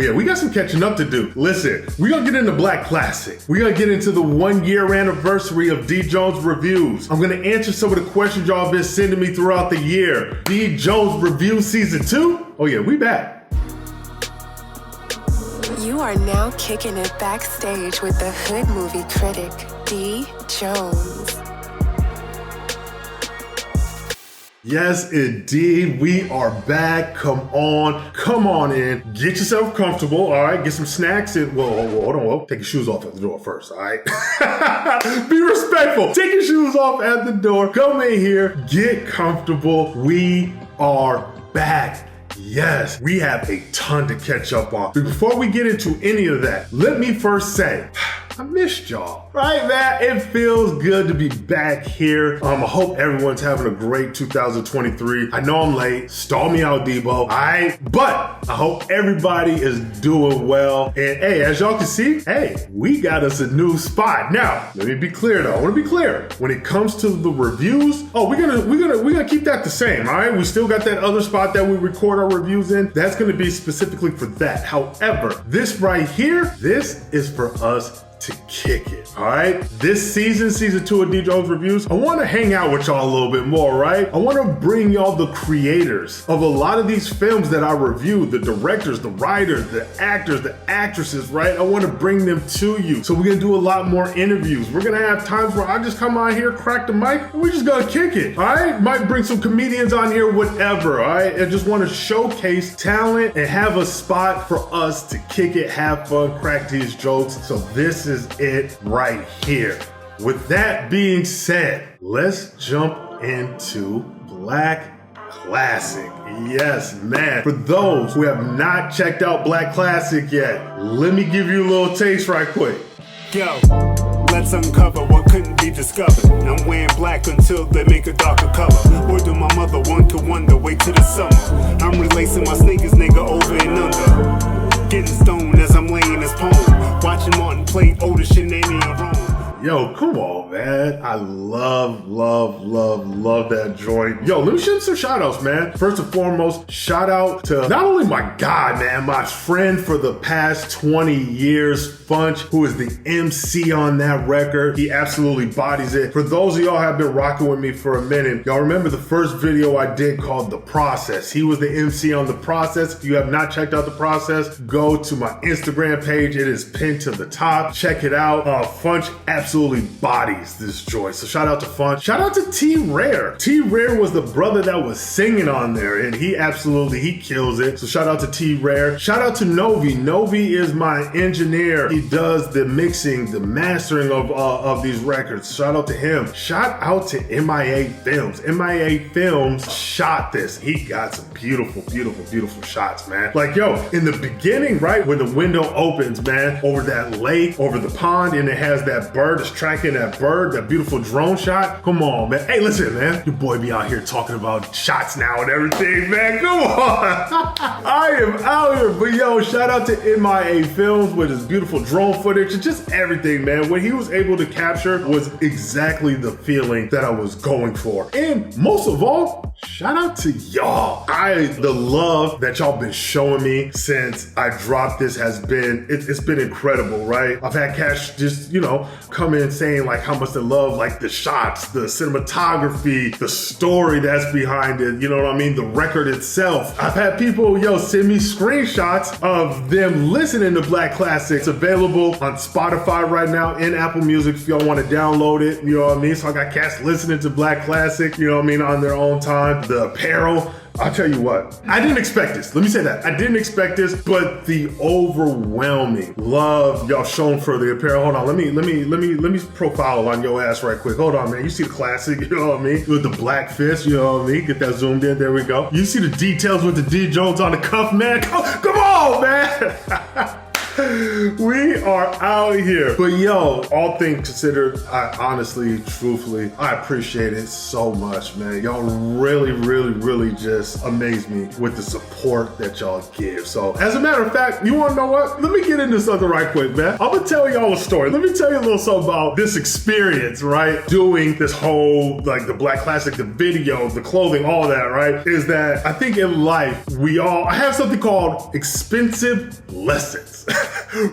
Oh yeah, we got some catching up to do. Listen, we're gonna get into Black Classic. We're gonna get into the 1-year anniversary of D.Jones reviews. I'm gonna answer some of the questions y'all have been sending me throughout the year. D.Jones Review Season 2? Oh yeah, we back. You are now kicking it backstage with the hood movie critic, D.Jones. Yes, indeed, we are back. Come on in. Get yourself comfortable, all right? Get some snacks and, hold on. Take your shoes off at the door first, all right? Be respectful. Take your shoes off at the door. Come in here, get comfortable. We are back. Yes, we have a ton to catch up on. But before we get into any of that, let me first say, I missed y'all. Right, man? It feels good to be back here. I hope everyone's having a great 2023. I know I'm late. Stall me out, Debo. But I hope everybody is doing well. And hey, as y'all can see, hey, we got us a new spot. Now, let me be clear though. I want to be clear. When it comes to the reviews, we're gonna keep that the same. All right, we still got that other spot that we record our reviews in. That's gonna be specifically for that. However, this right here, this is for us to kick it, all right? This season 2 of D.Jones Reviews, I wanna hang out with y'all a little bit more, right? I wanna bring y'all the creators of a lot of these films that I review, the directors, the writers, the actors, the actresses, right? I wanna bring them to you. So we're gonna do a lot more interviews. We're gonna have times where I just come on here, crack the mic, and we're just gonna kick it, all right? Might bring some comedians on here, whatever, all right? I just wanna showcase talent and have a spot for us to kick it, have fun, crack these jokes. So this is it right here. With that being said, let's jump into Black Classic. Yes, man. For those who have not checked out Black Classic yet, let me give you a little taste right quick. Yo, let's uncover what couldn't be discovered. I'm wearing black until they make a darker color. Or do my mother, one could wonder, wait till the summer. I'm relacing my sneakers, nigga, over and under. Getting stoned as I'm laying this poem. Watching Martin play older shit ain't even wrong. Yo, come on, man. I love that joint. Yo, let me shoot some shout outs, man. First and foremost, shout out to not only my guy, man, my friend for the past 20 years, Funch, who is the MC on that record. He absolutely bodies it. For those of y'all who have been rocking with me for a minute, y'all remember the first video I did called The Process. He was the MC on The Process. If you have not checked out The Process, go to my Instagram page. It is pinned to the top. Check it out. Funch absolutely bodies this joint. So shout out to Funch. Shout out to TeeRare. TeeRare was the brother that was singing on there, and he kills it. So shout out to TeeRare. Shout out to Novi. Novi is my engineer. He does the mixing, the mastering of these records. Shout out to him. Shout out to MIA Films. MIA Films shot this. He got some beautiful shots, man. Like, yo, in the beginning, right, when the window opens, man, over that lake, over the pond, and it has that bird, it's tracking that bird, that beautiful drone shot. Come on, man. Hey, listen, man. Your boy be out here talking about shots now and everything, man. Come on. I am out here. But yo, shout out to MIA Films with his beautiful drone footage and just everything, man. What he was able to capture was exactly the feeling that I was going for. And most of all, shout out to y'all. The love that y'all been showing me since I dropped this has been, it's been incredible, right? I've had cats just, come in saying like how much they love like the shots, the cinematography, the story that's behind it, you know what I mean? The record itself. I've had people, send me screenshots of them listening to Black Classics, available on Spotify right now, in Apple Music if y'all want to download it, you know what I mean? So I got cats listening to Black Classic, you know what I mean, on their own time. The apparel, I'll tell you what, I didn't expect this. Let me say that. I didn't expect this, but the overwhelming love y'all shown for the apparel. Hold on, let me profile on your ass right quick. Hold on, man. You see the classic, you know what I mean? With the black fist, you know what I mean? Get that zoomed in, there we go. You see the details with the D.Jones on the cuff, man? Come on, man. We are out here. But yo, all things considered, I honestly, truthfully, I appreciate it so much, man. Y'all really just amaze me with the support that y'all give. So as a matter of fact, you wanna know what? Let me get into something right quick, man. I'm gonna tell y'all a story. Let me tell you a little something about this experience, right? Doing this whole, like the Black Classic, the video, the clothing, all that, right? Is that I think in life, I have something called expensive lessons,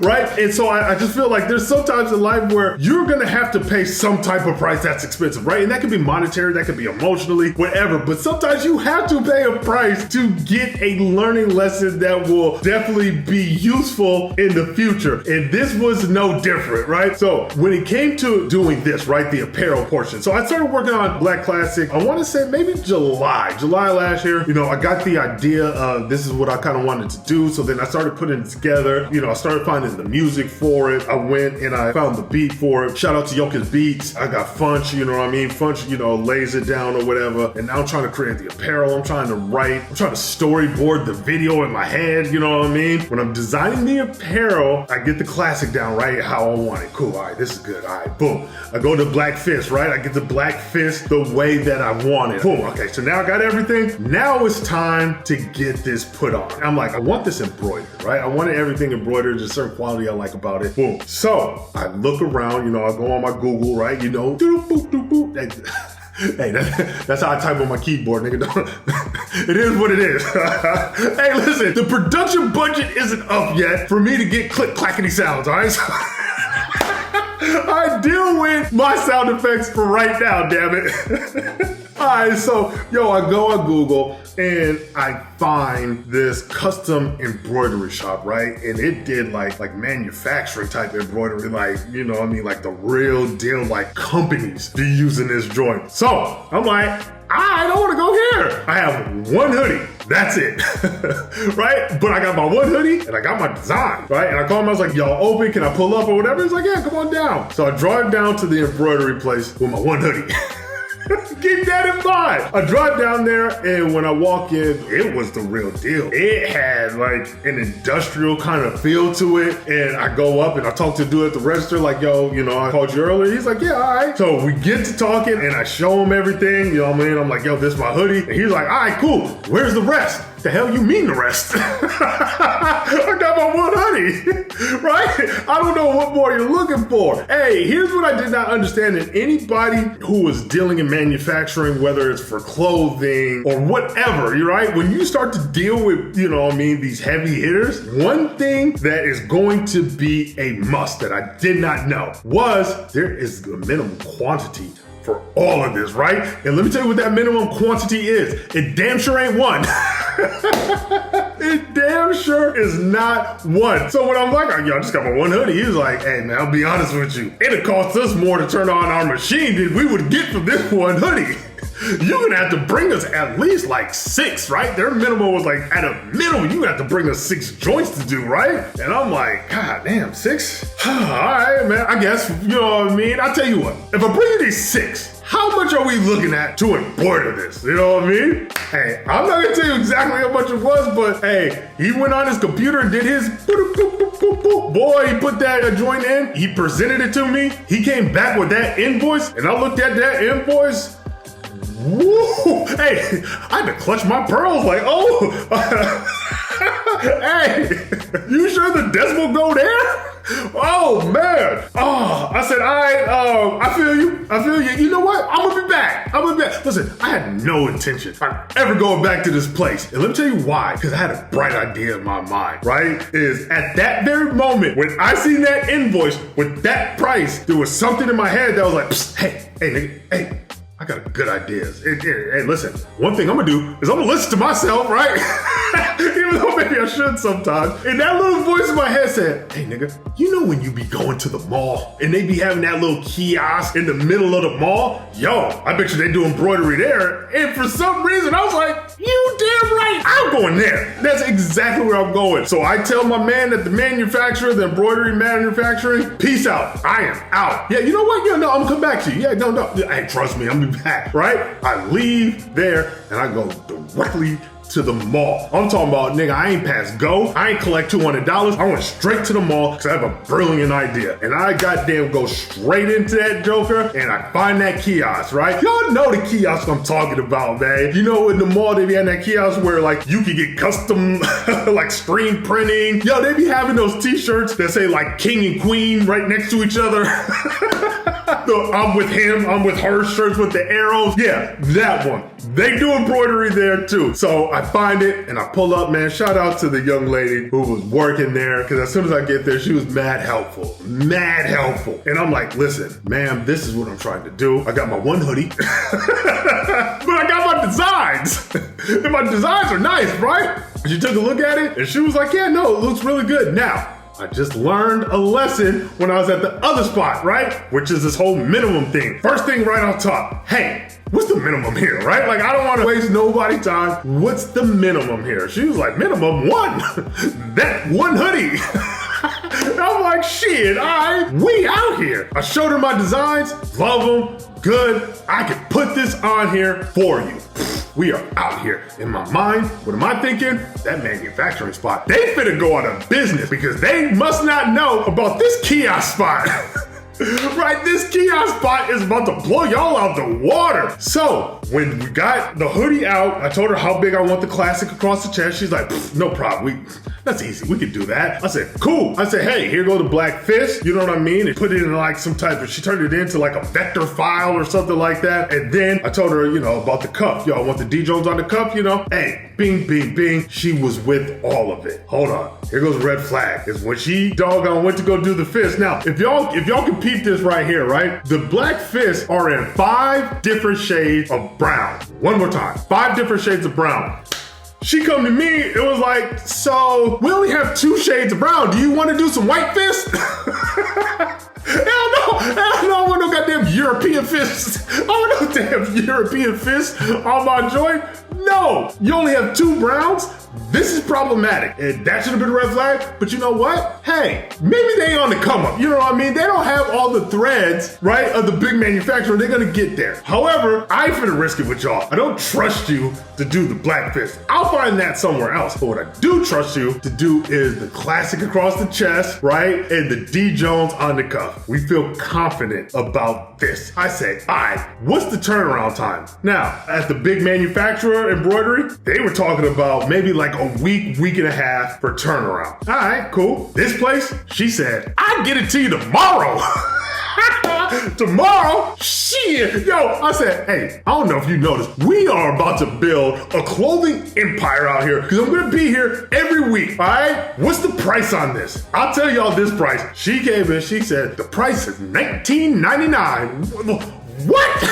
right? And so I just feel like there's sometimes in life where you're gonna have to pay some type of price that's expensive, right? And that could be monetary, that could be emotionally, whatever. But sometimes you have to pay a price to get a learning lesson that will definitely be useful in the future. And this was no different, right? So when it came to doing this, right, the apparel portion. So I started working on Black Classic, I wanna say maybe July last year. You know, I got the idea of this is what I kind of wanted to do. So then I started putting it together. You know, I started finding the music for it. I went and I found the beat for it. Shout out to Yoka's Beats. I got Funch, you know what I mean? Funch, you know, lays it down or whatever. And now I'm trying to create the apparel. I'm trying to write. I'm trying to storyboard the video in my head, you know what I mean? When I'm designing the apparel, I get the classic down, right? How I want it. Cool, all right, this is good. All right, boom. I go to Black Fist, right? I get the Black Fist the way that I want it. Boom, okay, so now I got everything. Now it's time to get this put on. I'm like, I want this embroidered, right? I wanted everything embroidered, just a certain quality I like about it. Boom. So I look around, you know, I go on my Google, right? You know, hey, that's how I type on my keyboard, nigga. It is what it is. Hey, listen, the production budget isn't up yet for me to get click-clackety sounds, all right? So I deal with my sound effects for right now, damn it. All right, so, yo, I go on Google and I find this custom embroidery shop, right? And it did like manufacturing type embroidery, like, you know what I mean? Like the real deal, like companies be using this joint. So I'm like, I don't want to go here. I have one hoodie. That's it, right? But I got my one hoodie and I got my design, right? And I called him, I was like, y'all open, can I pull up or whatever? He's like, yeah, come on down. So I drive down to the embroidery place with my one hoodie. Keep that in mind. I drive down there and when I walk in, it was the real deal. It had like an industrial kind of feel to it. And I go up and I talk to the dude at the register like, yo, you know, I called you earlier. He's like, yeah, all right. So we get to talking and I show him everything. You know what I mean? I'm like, yo, this is my hoodie. And he's like, all right, cool. Where's the rest? The hell you mean the rest? I got my one hoodie, right? I don't know what more you're looking for. Hey, here's what I did not understand in anybody who was dealing in manufacturing, whether it's for clothing or whatever, you're right? When you start to deal with, you know what I mean, these heavy hitters, one thing that is going to be a must that I did not know was there is a minimum quantity for all of this, right? And let me tell you what that minimum quantity is. It damn sure ain't one. It damn sure is not one. So when I'm like, yo, I just got my one hoodie, he was like, hey man, I'll be honest with you. It'd cost us more to turn on our machine than we would get from this one hoodie. You're gonna have to bring us at least like 6, right? Their minimum was like, at a minimum, you have to bring us 6 joints to do, right? And I'm like, God damn, 6? All right, man, I guess, you know what I mean? I'll tell you what, if I bring you these 6, how much are we looking at to embroider this? You know what I mean? Hey, I'm not gonna tell you exactly how much it was, but hey, he went on his computer and did his boop, boop, boop, boop, boop. Boy, he put that joint in, he presented it to me, he came back with that invoice, and I looked at that invoice. Woo! Hey, I had to clutch my pearls like, oh, hey, you sure the decimal go there? Oh man! Oh, I said, all right, I feel you. You know what? I'm gonna be back. Listen, I had no intention of ever going back to this place. And let me tell you why, because I had a bright idea in my mind, right? Is at that very moment, when I seen that invoice with that price, there was something in my head that was like, psst, hey, nigga, hey. I got good ideas. Hey, listen, one thing I'm gonna do is I'm gonna listen to myself, right? Even though maybe I should sometimes. And that little voice in my head said, hey nigga, you know when you be going to the mall and they be having that little kiosk in the middle of the mall? Yo, I bet you they do embroidery there. And for some reason, I was like, you damn right, I'm going there. That's exactly where I'm going. So I tell my man at the manufacturer, the embroidery manufacturing, peace out. I am out. Yeah, you know what? Yeah, no, I'm gonna come back to you. Yeah, no. Hey, trust me, I'm gonna be back, right? I leave there and I go directly to the mall. I'm talking about, nigga, I ain't past go. I ain't collect $200. I went straight to the mall because I have a brilliant idea. And I goddamn go straight into that joker and I find that kiosk, right? Y'all know the kiosk I'm talking about, man. You know, in the mall, they be having that kiosk where like you can get custom like screen printing. Yo, they be having those t-shirts that say like king and queen right next to each other. The I'm with him, I'm with her shirts with the arrows. Yeah, that one. They do embroidery there too. So I find it and I pull up, man. Shout out to the young lady who was working there, because as soon as I get there, she was mad helpful. Mad helpful. And I'm like, listen, ma'am, this is what I'm trying to do. I got my one hoodie, but I got my designs. And my designs are nice, right? She took a look at it and she was like, yeah, no, it looks really good. Now, I just learned a lesson when I was at the other spot, right? Which is this whole minimum thing. First thing right off top, hey, what's the minimum here, right? Like, I don't want to waste nobody's time. What's the minimum here? She was like, minimum one. That one hoodie. And I'm like, shit, all right, we out here. I showed her my designs, love them, good. I can put this on here for you. We are out here. In my mind, what am I thinking? That manufacturing spot, they finna go out of business because they must not know about this kiosk spot. Right, this kiosk spot is about to blow y'all out the water. So when we got the hoodie out, I told her how big I want the classic across the chest. She's like, no problem. That's easy. We could do that. I said, cool. I said, hey, here go the black fist. You know what I mean? And put it in like some type of, she turned it into like a vector file or something like that. And then I told her, you know, about the cuff. Y'all want the D.Jones on the cuff, you know? Hey, bing, bing, bing. She was with all of it. Hold on. Here goes a red flag. Is when she doggone went to go do the fist. Now, if y'all can peep this right here, right? The black fists are in 5 different shades of brown. One more time. 5 different shades of brown. She come to me, it was like, so we only have 2 shades of brown. Do you want to do some white fist? Hell no, I want no goddamn European fists. I want no damn European fists on my joint. No, you only have 2 browns. This is problematic. And that should have been a red flag. But you know what? Hey, maybe they on the come up. You know what I mean? They don't have all the threads, right, of the big manufacturer. They're gonna get there. However, I ain't finna risk it with y'all. I don't trust you to do the black fist. I'll find that somewhere else. But what I do trust you to do is the classic across the chest, right? And the D.Jones on the cuff. We feel confident about this. I say, all right, what's the turnaround time? Now, at the big manufacturer embroidery, they were talking about maybe like a week and a half for turnaround. All right, cool. This place, she said, I'll get it to you tomorrow. Tomorrow? Shit. Yo, I said, hey, I don't know if you noticed, we are about to build a clothing empire out here because I'm going to be here every week. All right? What's the price on this? I'll tell y'all this price. She came in, she said, the price is $19.99. What?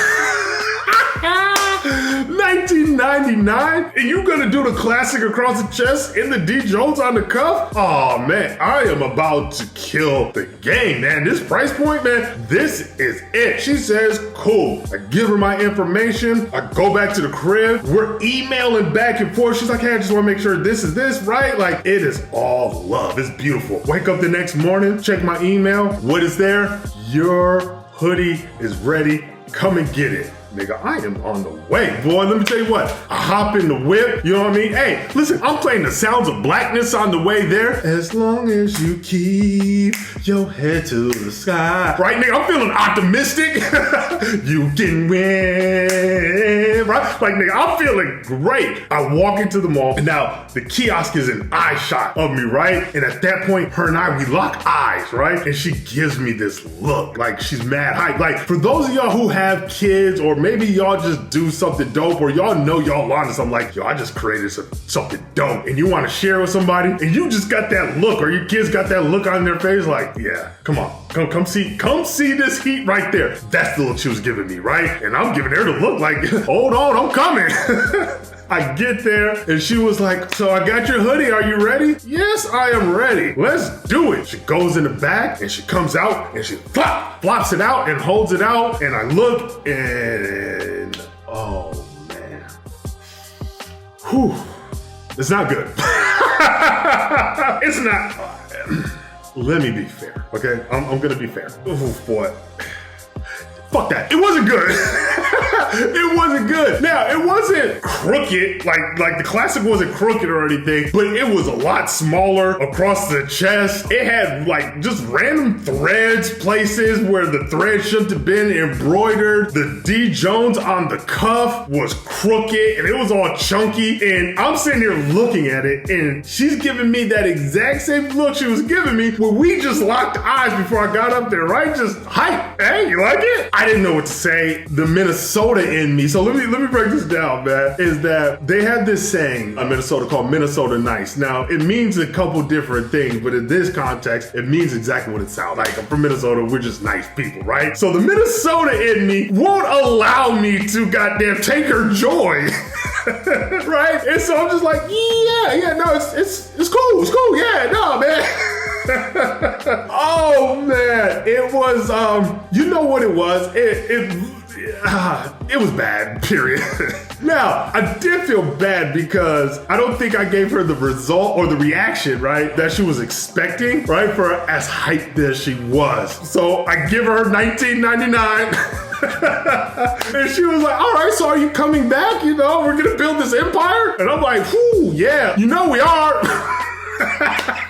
$19.99? And you gonna do the classic across the chest in the D.Jones on the cuff? Oh man, I am about to kill the game, man. This price point, man, this is it. She says, cool. I give her my information. I go back to the crib. We're emailing back and forth. She's like, hey, I just wanna make sure this is this, right? Like, it is all love. It's beautiful. Wake up the next morning, check my email. What is there? Your hoodie is ready. Come and get it. Nigga, I am on the way, boy. Let me tell you what. I hop in the whip, you know what I mean? Hey, listen, I'm playing the sounds of blackness on the way there. As long as you keep your head to the sky. Right, nigga, I'm feeling optimistic. You can win, right? Like, nigga, I'm feeling great. I walk into the mall, and now the kiosk is an eye shot of me, right? And at that point, her and I, we lock eyes, right? And she gives me this look like she's mad hype. Like, for those of y'all who have kids, or maybe y'all just do something dope, or y'all know y'all on to something like, yo, I just created something dope, and you want to share with somebody, and you just got that look, or your kids got that look on their face, like, yeah, come on, come see this heat right there. That's the look she was giving me, right? And I'm giving her the look like, hold on, I'm coming. I get there and she was like, so I got your hoodie, are you ready? Yes, I am ready. Let's do it. She goes in the back and she comes out and she flops it out and holds it out, and I look and, oh man. Whew. It's not good. It's not. Let me be fair, okay? I'm gonna be fair. Oh boy. Fuck that. It wasn't good. It wasn't good. Now, it wasn't crooked, like the classic wasn't crooked or anything, but it was a lot smaller across the chest. It had like just random threads, places where the thread shouldn't have been embroidered. The D.Jones on the cuff was crooked and it was all chunky. And I'm sitting here looking at it and she's giving me that exact same look she was giving me when we just locked eyes before I got up there, right? Just hype. Hey, you like it? I didn't know what to say. The Minnesota in me. So let me break this down, man. Is that they have this saying in Minnesota called Minnesota nice. Now, it means a couple different things, but in this context, it means exactly what it sounds like. I'm from Minnesota. We're just nice people, right? So the Minnesota in me won't allow me to goddamn take her joy. Right? And so I'm just like, yeah, no, it's cool, yeah, no, man. Oh man, it was, you know what it was? It was bad, period. Now, I did feel bad because I don't think I gave her the result or the reaction, right, that she was expecting, right, for as hyped as she was. So I give her $19.99. And she was like, all right, so are you coming back? You know, we're gonna build this empire? And I'm like, whoo, yeah, you know we are.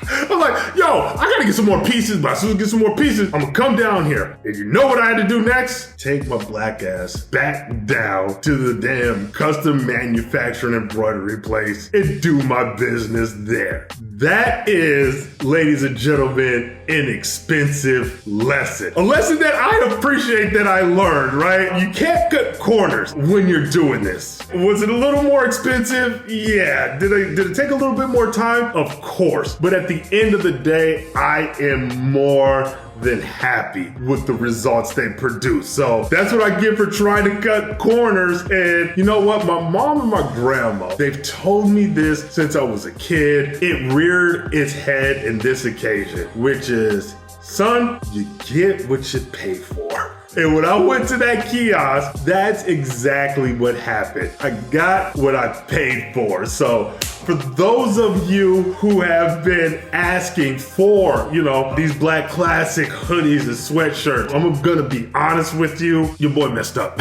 I'm like, yo, I gotta get some more pieces, but as soon as I get some more pieces, I'm gonna come down here. And you know what I had to do next? Take my black ass back down to the damn custom manufacturing embroidery place and do my business there. That is, ladies and gentlemen, an expensive lesson. A lesson that I appreciate that I learned, right? You can't cut corners when you're doing this. Was it a little more expensive? Yeah. Did it take a little bit more time? Of course. But at the end of the day, I am more than happy with the results they produce. So that's what I get for trying to cut corners. And you know what? My mom and my grandma, they've told me this since I was a kid. It reared its head in this occasion, which is, son, you get what you pay for. And when I went to that kiosk, that's exactly what happened. I got what I paid for. So for those of you who have been asking for, you know, these black classic hoodies and sweatshirts, I'm gonna be honest with you, your boy messed up.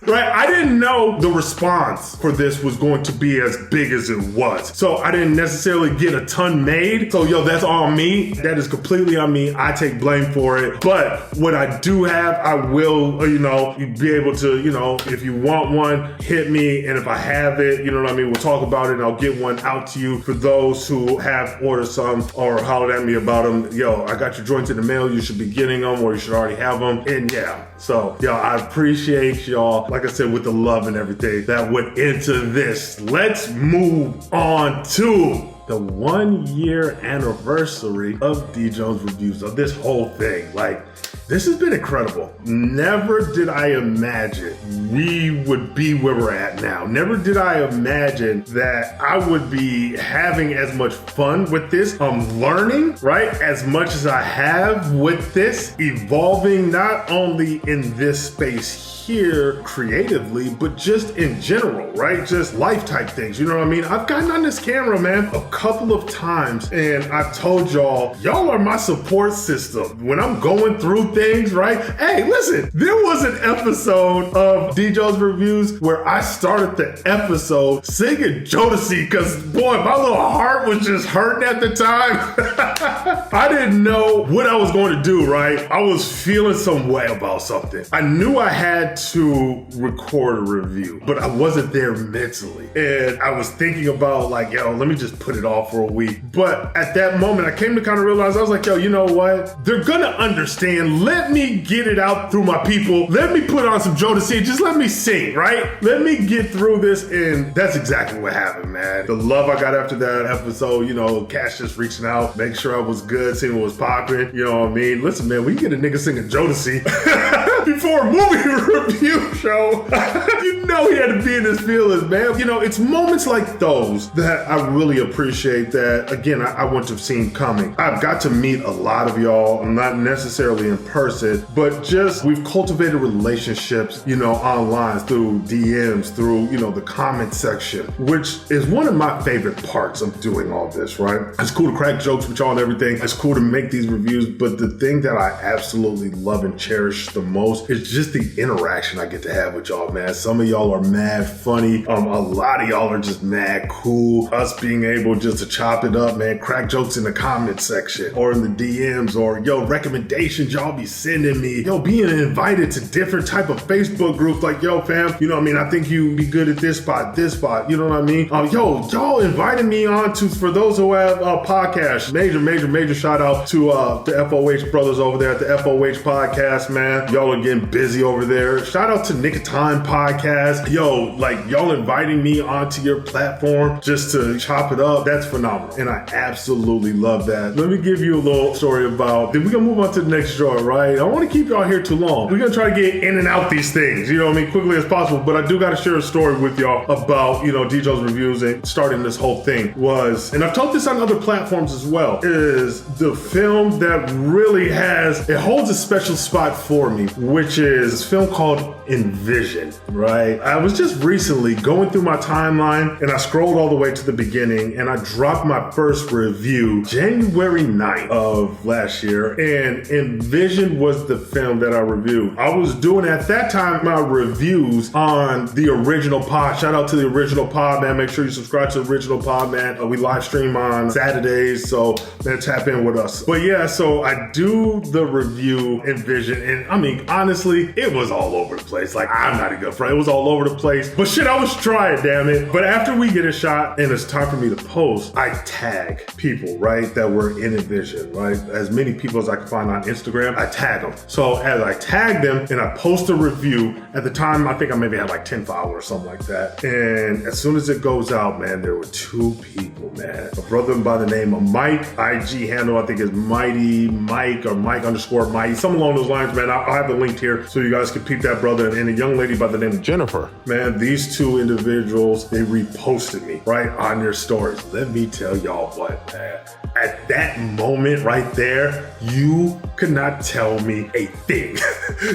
Right? I didn't know the response for this was going to be as big as it was. So I didn't necessarily get a ton made. So yo, that's all me. That is completely on me. I take blame for it. But what I do have, I will, you know, be able to, you know, if you want one, hit me. And if I have it, you know what I mean? We'll talk about it and I'll get one out to you. For those who have ordered some or hollered at me about them, yo, I got your joints in the mail. You should be getting them or you should already have them. And yeah, so yo, I appreciate y'all. Like I said, with the love and everything that went into this. Let's move on to the 1 year anniversary of D.Jones Reviews, of this whole thing. Like, this has been incredible. Never did I imagine we would be where we're at now. Never did I imagine that I would be having as much fun with this. I'm learning, right, as much as I have with this, evolving not only in this space here creatively, but just in general, right? Just life type things, you know what I mean? I've gotten on this camera, man, a couple of times and I've told y'all are my support system. When I'm going through things, right? Hey, listen, there was an episode of D.Jones Reviews where I started the episode singing Jodeci because, boy, my little heart was just hurting at the time. I didn't know what I was going to do, right? I was feeling some way about something. I knew I had to record a review, but I wasn't there mentally. And I was thinking about like, yo, let me just put it off for a week. But at that moment, I came to kind of realize, I was like, yo, you know what? They're gonna understand. Let me get it out through my people. Let me put on some Jodeci. Just let me sing, right? Let me get through this. And that's exactly what happened, man. The love I got after that episode, you know, Cash just reaching out, making sure I was good, seeing what was popping. You know what I mean? Listen, man, we get a nigga singing Jodeci before a movie review show. You know he had to be in his feelings, man. You know, it's moments like those that I really appreciate that, again, I wouldn't have seen coming. I've got to meet a lot of y'all, not necessarily in person, but just we've cultivated relationships, you know, online through DMs, through, you know, the comment section, which is one of my favorite parts of doing all this, right? It's cool to crack jokes with y'all and everything. It's cool to make these reviews, but the thing that I absolutely love and cherish the most most is just the interaction I get to have with y'all, man. Some of y'all are mad funny. A lot of y'all are just mad cool. Us being able just to chop it up, man, crack jokes in the comment section or in the DMs, or recommendations y'all be sending me. Being invited to different type of Facebook groups like, fam, you know what I mean? I think you be good at this spot, you know what I mean? Y'all invited me on to, for those who have podcasts, major shout out to the FOH brothers over there at the FOH podcast, man. Y'all are getting busy over there. Shout out to Nick of Time podcast. Y'all inviting me onto your platform just to chop it up. That's phenomenal. And I absolutely love that. Let me give you a little story about, then we're gonna move on to the next story, right? I don't want to keep y'all here too long. We're gonna try to get in and out these things, you know what I mean, quickly as possible. But I do gotta share a story with y'all about, D.Jones reviews and starting this whole thing was, and I've told this on other platforms as well, is the film that really it holds a special spot for me, which is this film called Envision, right? I was just recently going through my timeline and I scrolled all the way to the beginning and I dropped my first review January 9th of last year, and Envision was the film that I reviewed. I was doing at that time my reviews on the original pod. Shout out to the original pod, man. Make sure you subscribe to the original pod, man. We live stream on Saturdays, so man, tap in with us. But yeah, so I do the review Envision, and I mean, honestly, it was all over the place. Like, I'm not a good friend. It was all over the place. But shit, I was trying, damn it. But after we get a shot and it's time for me to post, I tag people, right, that were in Envision, right? As many people as I can find on Instagram, I tag them. So as I tag them and I post a review, at the time, I think I maybe had like 10 followers or something like that. And as soon as it goes out, man, there were 2 people, man. A brother by the name of Mike, IG handle, I think is Mighty Mike or Mike_Mighty, something along those lines, man. I'll have it linked here so you guys can peep that brother, and a young lady by the name of Jennifer. Man, these 2 individuals, they reposted me right on their stories. Let me tell y'all what, man. At that moment right there, you could not tell me a thing.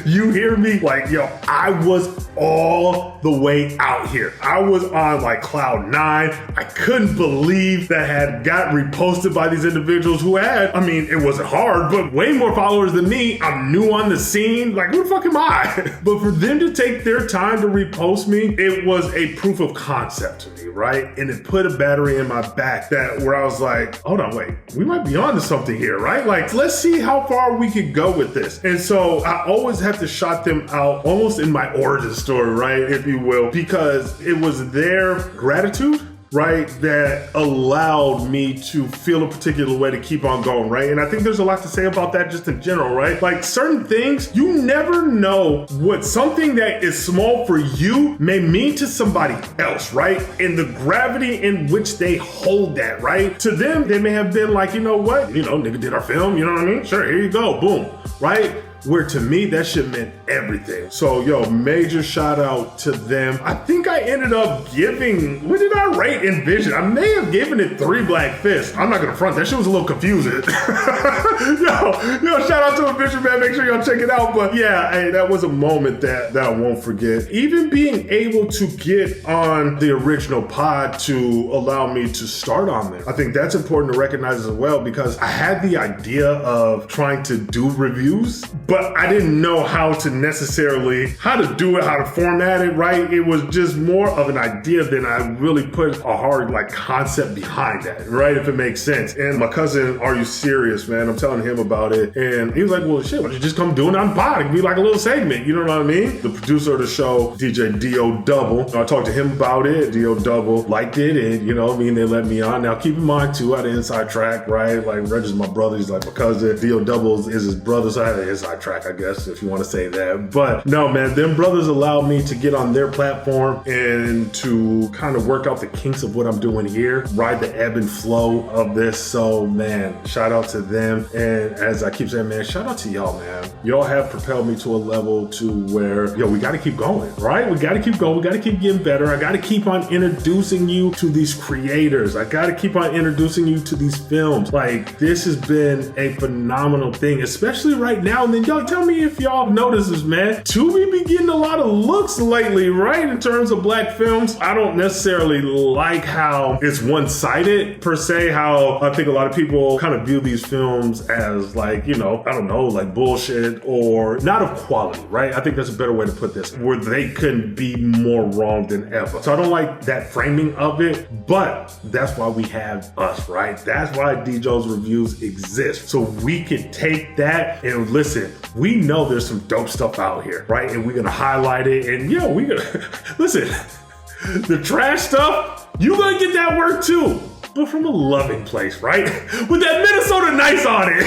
You hear me? Like, I was all the way out here. I was on like cloud 9. I couldn't believe that had got reposted by these individuals who had, I mean, it wasn't hard, but way more followers than me. I'm new on the scene. Like, who the fuck am I? But for them to take their time to repost me, it was a proof of concept to me, right? And it put a battery in my back where I was like, hold on, wait, we might be onto something here, right? Like, let's see how far we could go with this. And so I always have to shout them out almost in my origin story, right, if you will, because it was their gratitude, right, that allowed me to feel a particular way to keep on going, right? And I think there's a lot to say about that just in general, right? Like, certain things, you never know what something that is small for you may mean to somebody else, right? And the gravity in which they hold that, right? To them, they may have been like, you know what? Nigga did our film, you know what I mean? Sure, here you go, boom, right? Where to me, that shit meant everything. So, major shout out to them. I think I ended up giving, what did I rate Envision? I may have given it 3 black fists. I'm not gonna front, that shit was a little confusing. Shout out to Envision, man. Make sure y'all check it out. But yeah, hey, that was a moment that I won't forget. Even being able to get on the original pod to allow me to start on there, I think that's important to recognize as well, because I had the idea of trying to do reviews, but I didn't know how to do it, how to format it, right? It was just more of an idea than I really put a hard concept behind that, right? If it makes sense. And my cousin, Are You Serious, man? I'm telling him about it. And he was like, well, shit, why don't you just come doing it on pod? It could be like a little segment, you know what I mean? The producer of the show, DJ D.O. Double, I talked to him about it. D.O. Double liked it, and you know what I mean? They let me on. Now, keep in mind, too, I had an inside track, right? Like, Reg is my brother. He's like my cousin. D.O. Double is his brother, so I had an inside track, I guess, if you want to say that. But no, man, them brothers allowed me to get on their platform and to kind of work out the kinks of what I'm doing here, ride the ebb and flow of this. So, man, shout out to them. And as I keep saying, man, shout out to y'all, man. Y'all have propelled me to a level to where, we got to keep going, right? We got to keep going. We got to keep getting better. I got to keep on introducing you to these creators. I got to keep on introducing you to these films. Like, this has been a phenomenal thing, especially right now in the Y'all tell me if y'all notice this, man. Tubi be getting a lot of looks lately, right? In terms of black films. I don't necessarily like how it's one-sided per se, how I think a lot of people kind of view these films as like, you know, I don't know, like bullshit or not of quality, right? I think that's a better way to put this, where they couldn't be more wrong than ever. So I don't like that framing of it, but that's why we have us, right? That's why D.Jones reviews exist. So we can take that and listen, we know there's some dope stuff out here, right? And we're gonna highlight it, and yo, we gonna listen, the trash stuff, you gonna get that work too, but from a loving place, right? With that Minnesota nice on it.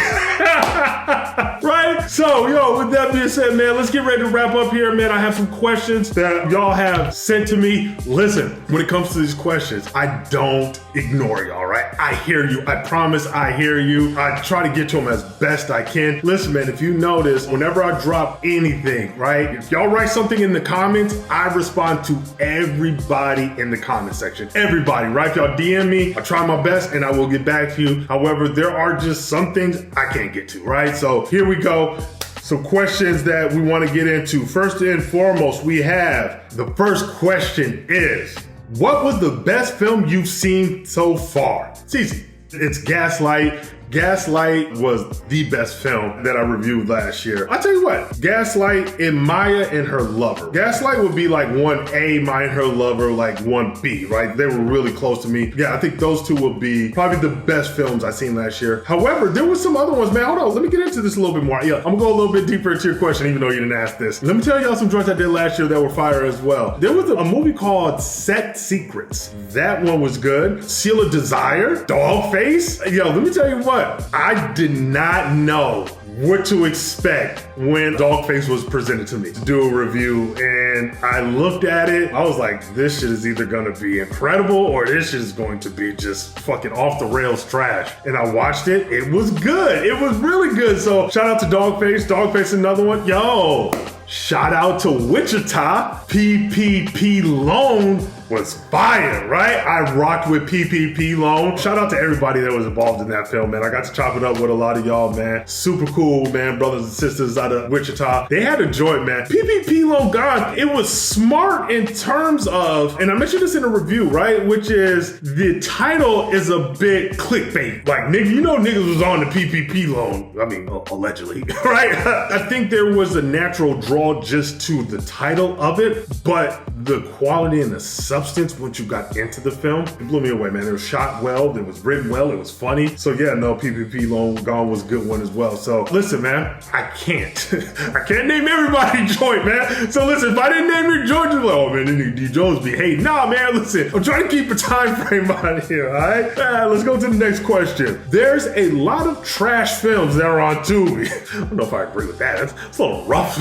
Right? So, yo, with that being said, man, let's get ready to wrap up here, man. I have some questions that y'all have sent to me. Listen, when it comes to these questions, I don't ignore y'all, right? I hear you. I promise I hear you. I try to get to them as best I can. Listen, man, if you notice, whenever I drop anything, right? If y'all write something in the comments, I respond to everybody in the comment section. Everybody, right? If y'all DM me, I try my best and I will get back to you. However, there are just some things I can't get to, right? So here we go. Some questions that we want to get into. First and foremost, we have the first question is, what was the best film you've seen so far? It's easy. It's Gaslight. Gaslight was the best film that I reviewed last year. I'll tell you what, Gaslight and Maya and Her Lover. Gaslight would be like 1A, Maya and Her Lover, like 1B, right? They were really close to me. Yeah, I think those two will be probably the best films I've seen last year. However, there were some other ones, man. Hold on, let me get into this a little bit more. Yeah, I'm gonna go a little bit deeper into your question, even though you didn't ask this. Let me tell y'all some joints I did last year that were fire as well. There was a movie called Set Secrets. That one was good. Seal of Desire, Dogface. Yo, let me tell you what, I did not know what to expect when Dogface was presented to me to do a review, and I looked at it, I was like, this shit is either gonna be incredible or this shit is going to be just fucking off the rails trash. And I watched it, it was good, it was really good. So shout out to Dogface. Dogface, another one. Yo, shout out to Wichita. PPP Loan was fire, right? I rocked with PPP Loan. Shout out to everybody that was involved in that film, man. I got to chop it up with a lot of y'all, man. Super cool, man. Brothers and sisters out of Wichita. They had a joint, man. PPP Loan, God, it was smart in terms of, and I mentioned this in a review, right? Which is, the title is a bit clickbait. Like, nigga, you know niggas was on the PPP Loan. I mean, allegedly, right? I think there was a natural draw just to the title of it, but the quality and the substance once you got into the film, it blew me away, man. It was shot well, it was written well, it was funny. So yeah, no, PPP Loan Gone was a good one as well. So listen, man, I can't name everybody joint, man. So listen, if I didn't name your joint, you're like, oh man, D.Jones be hating. Nah, man, listen, I'm trying to keep a time frame on here, all right? Let's go to the next question. There's a lot of trash films that are on Tubi. I don't know if I agree with that. It's a little rough.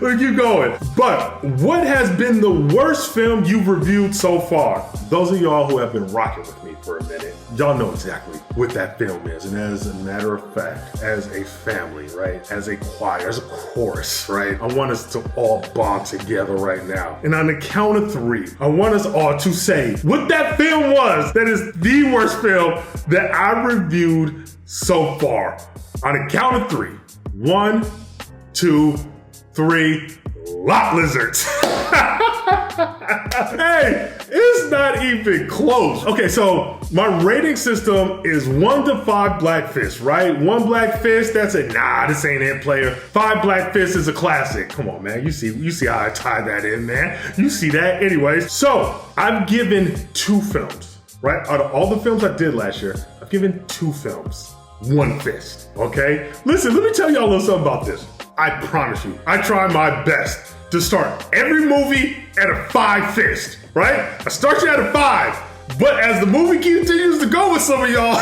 Let's keep going. But what has been the worst film you've reviewed so far? Those of y'all who have been rocking with me for a minute, y'all know exactly what that film is. And as a matter of fact, as a family, right? As a choir, as a chorus, right? I want us to all bond together right now. And on the count of 3, I want us all to say what that film was that is the worst film that I reviewed so far. On the count of 3. 1, 2, 3, Lot Lizards. Hey, it's not even close. Okay, so my rating system is 1 to 5 black fists, right? 1 black fist, that's a nah, this ain't it, player. 5 black fists is a classic. Come on, man. You see how I tie that in, man. You see that? Anyways, so I've given 2 films, right? Out of all the films I did last year, I've given 2 films 1 fist, okay? Listen, let me tell y'all a little something about this. I promise you, I try my best to start every movie at a 5 fist, right? I start you at a 5, but as the movie continues to go with some of y'all,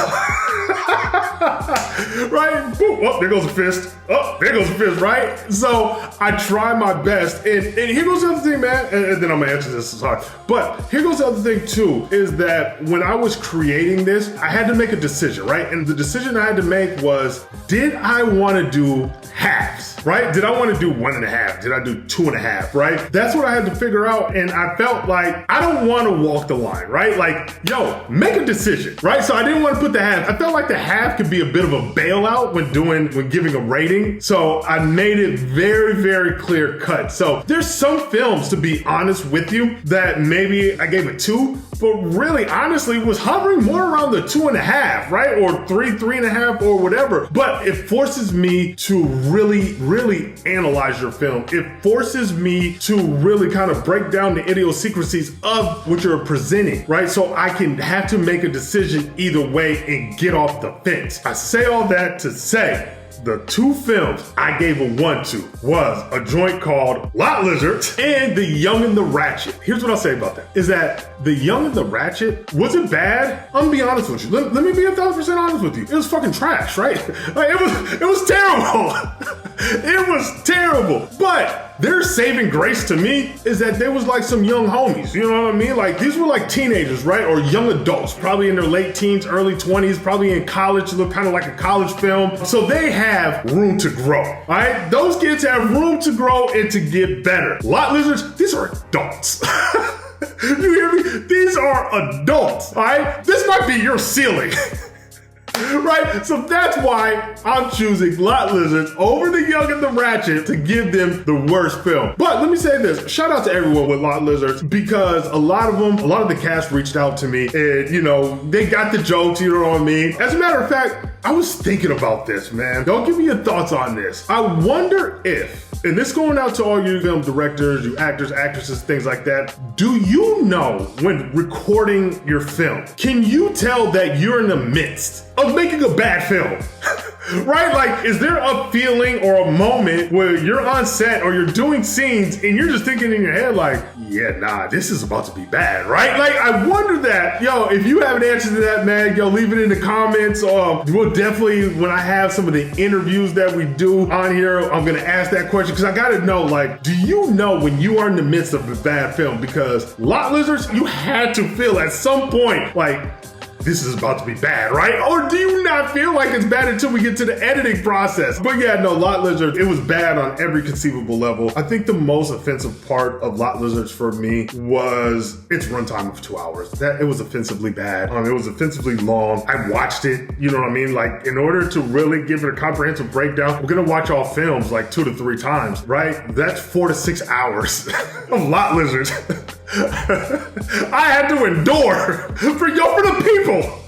right? Boom, oh, there goes a fist. Oh, there goes a fist, right? So I try my best. And here goes the other thing, man. And then I'm gonna answer this, sorry. But here goes the other thing too, is that when I was creating this, I had to make a decision, right? And the decision I had to make was, did I wanna do halves, right? Did I wanna do 1.5? Did I do 2.5, right? That's what I had to figure out. And I felt like I don't wanna walk the line, right? Like, yo, make a decision, right? So I didn't wanna put the half. I felt like the half could be a bit of a bailout when giving a rating. So I made it very, very clear cut. So there's some films, to be honest with you, that maybe I gave a 2, but really, honestly, was hovering more around the 2.5, right? Or 3.5, or whatever. But it forces me to really, really analyze your film. It forces me to really kind of break down the idiosyncrasies of what you're presenting, right? So I can have to make a decision either way and get off the fence. I say all that to say, the 2 films I gave a 1 to was a joint called Lot Lizard and The Young and the Ratchet. Here's what I'll say about that, is that The Young and the Ratchet, was it bad? I'm gonna be honest with you. Let me be 1,000% honest with you. It was fucking trash, right? Like, it was terrible. It was terrible. But their saving grace to me is that there was like some young homies, you know what I mean? Like these were like teenagers, right? Or young adults, probably in their late teens, early 20s, probably in college, look kind of like a college film. So they have room to grow, all right? Those kids have room to grow and to get better. Lot Lizards, these are adults. You hear me? These are adults, all right? This might be your ceiling. Right? So that's why I'm choosing Lot Lizards over The Young and the Ratchet to give them the worst film. But let me say this, shout out to everyone with Lot Lizards, because a lot of the cast reached out to me and, you know, they got the jokes, you know what I mean? As a matter of fact, I was thinking about this, man. Y'all give me your thoughts on this. I wonder if, and this going out to all you film directors, you actors, actresses, things like that, do you know when recording your film, can you tell that you're in the midst of making a bad film? Right? Like, is there a feeling or a moment where you're on set or you're doing scenes and you're just thinking in your head like, yeah, nah, this is about to be bad, right? Like, I wonder that. Yo, if you have an answer to that, man, yo, leave it in the comments. We'll definitely, when I have some of the interviews that we do on here, I'm gonna ask that question, because I gotta know, like, do you know when you are in the midst of a bad film? Because Lot Lizards, you had to feel at some point like, this is about to be bad, right? Or do you not feel like it's bad until we get to the editing process? But yeah, no, Lot Lizards, it was bad on every conceivable level. I think the most offensive part of Lot Lizards for me was its runtime of 2 hours. That it was offensively bad. It was offensively long. I watched it, you know what I mean? Like, in order to really give it a comprehensive breakdown, we're gonna watch all films like 2 to 3 times, right? That's 4 to 6 hours of Lot Lizards. I had to endure for the people.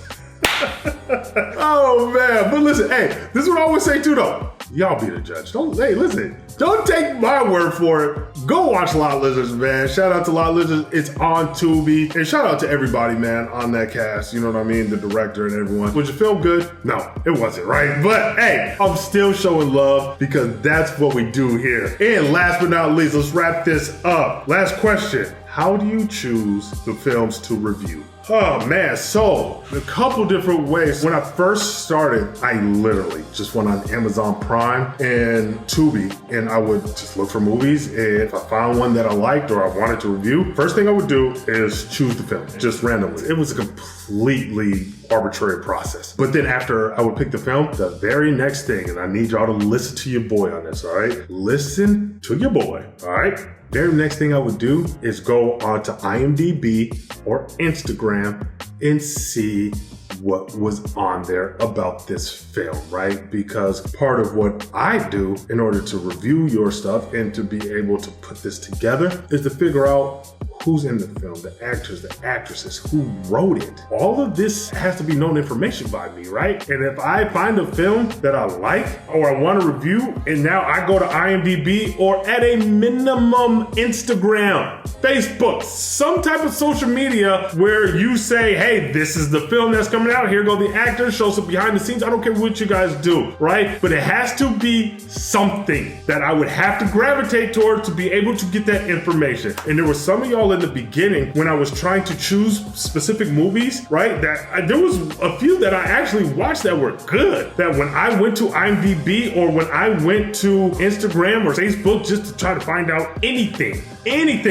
Oh man, but listen, hey, this is what I always say too though. Y'all be the judge. Don't take my word for it. Go watch Lot Lizards, man. Shout out to Lot Lizards. It's on Tubi. And shout out to everybody, man, on that cast. You know what I mean? The director and everyone. Was your film good? No, it wasn't, right? But hey, I'm still showing love because that's what we do here. And last but not least, let's wrap this up. Last question. How do you choose the films to review? Oh man, so a couple different ways. When I first started, I literally just went on Amazon Prime and Tubi, and I would just look for movies. And if I found one that I liked or I wanted to review, first thing I would do is choose the film, just randomly. It was a completely arbitrary process. But then after I would pick the film, the very next thing, and I need y'all to listen to your boy on this, all right? Listen to your boy, all right? Very next thing I would do is go onto IMDb or Instagram and see what was on there about this film, right? Because part of what I do in order to review your stuff and to be able to put this together is to figure out who's in the film, the actors, the actresses, who wrote it. All of this has to be known information by me, right? And if I find a film that I like or I want to review, and now I go to IMDb or at a minimum Instagram, Facebook, some type of social media where you say, hey, this is the film that's coming out. Here go the actors, show some behind the scenes. I don't care what you guys do, right? But it has to be something that I would have to gravitate toward to be able to get that information. And there were some of y'all in the beginning when I was trying to choose specific movies, right? There was a few that I actually watched that were good. That when I went to IMDb or when I went to Instagram or Facebook just to try to find out anything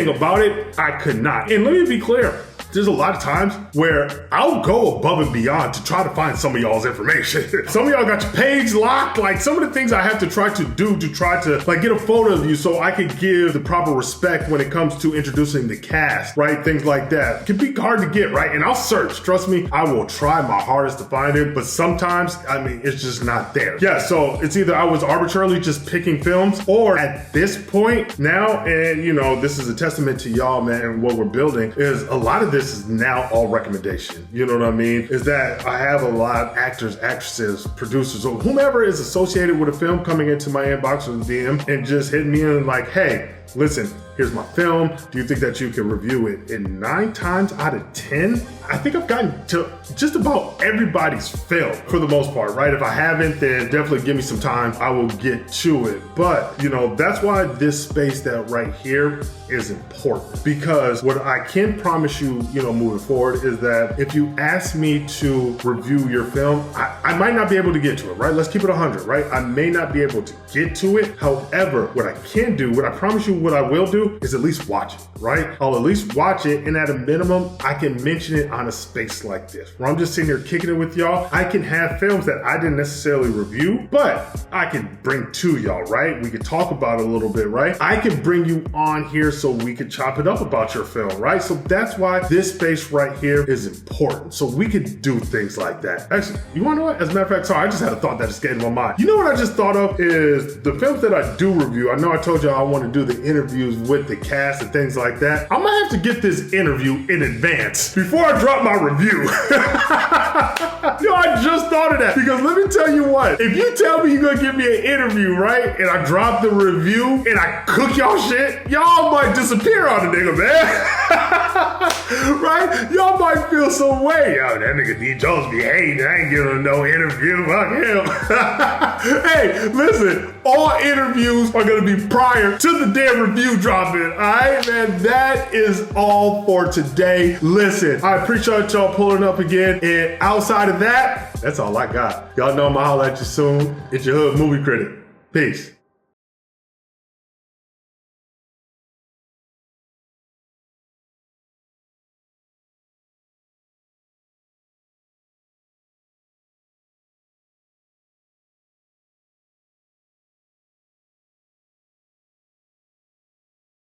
about it, I could not. And let me be clear, there's a lot of times where I'll go above and beyond to try to find some of y'all's information. Some of y'all got your page locked. Like some of the things I have to try to do to try to like get a photo of you so I can give the proper respect when it comes to introducing the cast, right? Things like that. It can be hard to get, right? And I'll search. Trust me, I will try my hardest to find it, but sometimes, I mean, it's just not there. Yeah, so it's either I was arbitrarily just picking films, or at this point now, and you know, this is a testament to y'all, man, and what we're building, is a lot of this is now all recommendation. You know what I mean? Is that I have a lot of actors, actresses, producers, or whomever is associated with a film coming into my inbox or the DM and just hitting me in like, hey, listen, here's my film. Do you think that you can review it? And 9 times out of 10, I think I've gotten to just about everybody's film for the most part, right? If I haven't, then definitely give me some time. I will get to it. But, you know, that's why this space that right here is important, because what I can promise you, you know, moving forward is that if you ask me to review your film, I might not be able to get to it, right? Let's keep it 100, right? I may not be able to get to it. However, what I can do, what I promise you, what I will do is at least watch it, right? I'll at least watch it, and at a minimum, I can mention it on a space like this, where I'm just sitting here kicking it with y'all. I can have films that I didn't necessarily review, but I can bring to y'all, right? We could talk about it a little bit, right? I can bring you on here so we could chop it up about your film, right? So that's why this space right here is important. So we could do things like that. Actually, you wanna know what? As a matter of fact, sorry, I just had a thought that escaped my mind. You know what I just thought of is the films that I do review. I know I told y'all I want to do the interviews with the cast and things like that. I might have to get this interview in advance before I drop my review. Yo, I just thought of that, because let me tell you what, if you tell me you're gonna give me an interview, right, and I drop the review and I cook y'all shit, y'all might disappear on the nigga, man. Right? Y'all might feel some way. Yo, that nigga D.Jones be hating. I ain't giving him no interview. Fuck him. Hey, listen, all interviews are gonna be prior to the damn review dropping. All right, man, that is all for today. Listen, I appreciate y'all pulling up again, and outside of that, that's all I got. Y'all know I'ma holler at you soon. It's your hood movie critic. Peace.